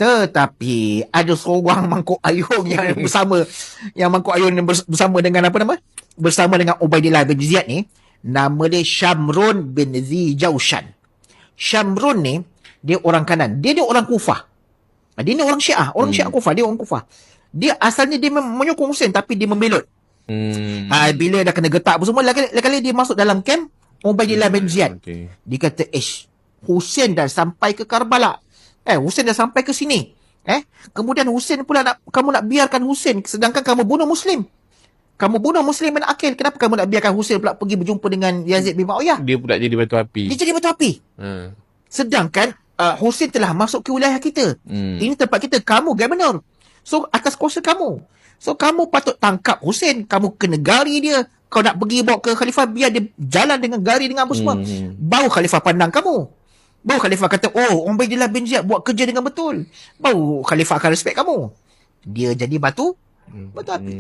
Tetapi ada seorang mangkuk ayun yang bersama, yang mangkuk ayun yang bersama dengan apa nama? Bersama dengan Ubaidillah bin Ziyad ni, nama dia Syamrun bin Zi Jaushan. Syamrun ni dia orang kanan. Dia orang Kufah. Dia ni orang Syiah, orang Syiah Kufah, dia orang Kufah. Dia asalnya dia menyokong Hussein tapi dia membelot. Bila dah kena getak semua, kali dia masuk dalam kamp Ubaidillah bin Ziyad. Dia kata, Hussein dah sampai ke Karbala. Hussein dah sampai ke sini. Kemudian Hussein pula kamu nak biarkan Hussein sedangkan kamu bunuh Muslim. Kamu bunuh Muslim bin Aqil. Kenapa kamu nak biarkan Hussein pula pergi berjumpa dengan Yazid bin Muawiyah? Dia pula jadi batu api. Dia jadi batu api. Sedangkan Hussein telah masuk ke wilayah kita. Ini tempat kita. Kamu gubernur. So atas kuasa kamu. So kamu patut tangkap Hussein. Kamu kena gari dia. Kau nak pergi bawa ke khalifah, biar dia jalan dengan gari dengan apa semua. Baru khalifah pandang kamu. Baru khalifah kata, Ubaidillah bin Ziyad buat kerja dengan betul. Baru khalifah akan respect kamu. Dia jadi batu api.